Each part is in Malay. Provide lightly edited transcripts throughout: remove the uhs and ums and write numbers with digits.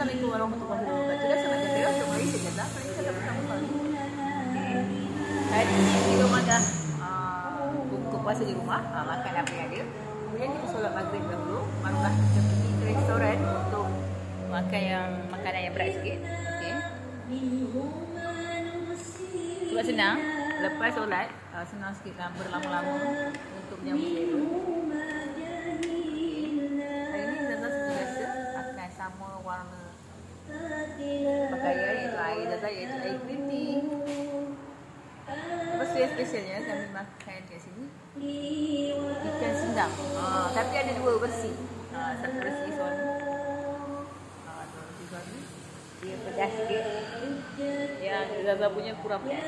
Assalamualaikum warahmatullahi wabarakatuh. Dah sama kata untuk Malaysia Jazah. Malaysia Jazah pertama kali. Hari ni di rumah dah buka puasa di rumah, makan apa yang ada. Kemudian kita solat maghrib dahulu, barulah kita pergi ke restoran untuk makan makanan yang berat sikit. Okey. Sebab senang, lepas solat senang sikit berlama-lama untuk menyambut selera. Hari ni Zazah seperti biasa akan sama warna pakaian iaitu air Zazah iaitu air green tea. Lepas tu yang specialnya kami makan kat sini ikan sindang. Tapi ada dua versi. Satu versi suami. Dia pedas sikit. Yang Zazah punya kurang pedas.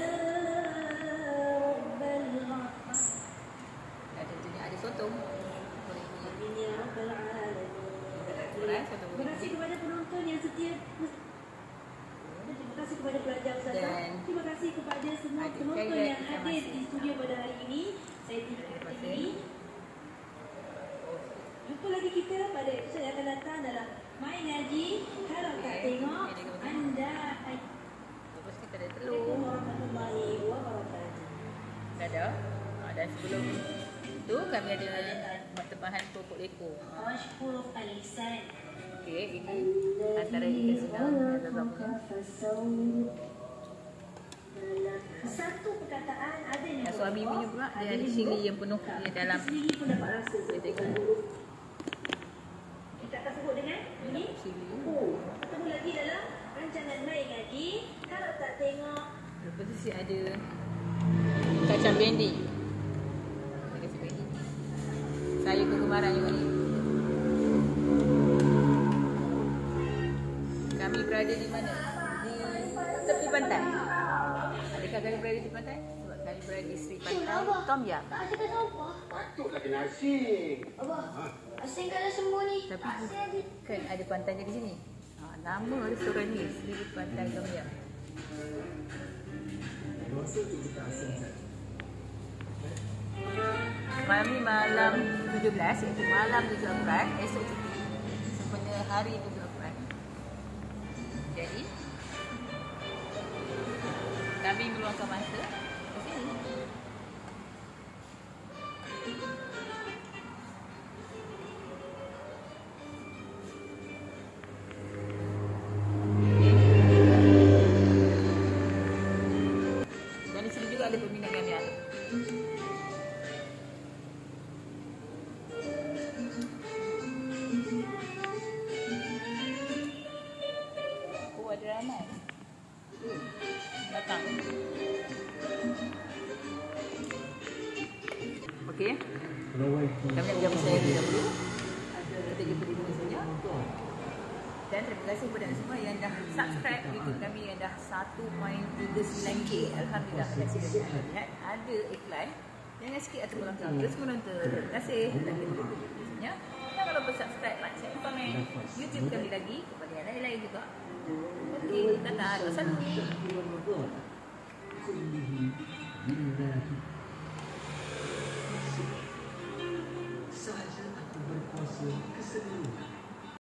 Dan tentunya ada sotong. Terima kasih kepada penonton yang setia. Terima kasih kepada pelajar Ustazah. Terima kasih kepada semua penonton yang hadir di studio pada hari ini. Saya terima kasih. Jumpa lagi kita pada episod yang akan datang dalam My Ngaji. Kalau tak tengok, anda lepas kita ada telur. Warahmatullahi wabarakatuh. Ada. Dan sebelum tu kami ada tempahan pokok leko. Huruf alisan. Okey, ini antara ikan sindang yang Zazah punya. Satu perkataan ada yang Suami punya pula dia ada cili yang penuh di dalam. sendiri pun dapat rasa. Kita Kita akan sebut dengan ini. cili. Ketemu lagi dalam rancangan My Ngaji. Kalau tak tengok, Lepas tu ada kacang bendi. Kacang bendi. Saya kegemaran juga ni. Kami berada di mana? Di tepi pantai. Adakah kami berada di pantai? Sebab kami berada di Sri Pantai Tom Yam. Asyik kena apa? Patutlah kena asyik. Abah, asyik kena semua ni. Tapi bukan ada pantainya di sini. Nama restoran ni Sri Pantai Tom Yam. Malam ni malam 17, iaitu malam 7 April. Esok cuti sempena hari 7 April. Jadi kami meluangkan masa di sini. Dan di sini juga ada peminat kami ada. Ada ramai datang. Okey. Kami nak berjumpa saya dahulu. Kita jumpa di sini saja. Dan terima kasih kepada anda semua yang dah subscribe YouTube kami yang dah 1.39k. Alhamdulillah. Terima kasih kerana lihat ada iklan. Jangan sikit atau melangkah. Terus menonton. Terima kasih. Dan kita jumpa di sini. Jangan lupa subscribe, like, share, komen YouTube kami lagi kepada yang lain-lain juga. Okey, dadah. Wassalamualaikum. Sahaja aku berkuasa keseluruhan.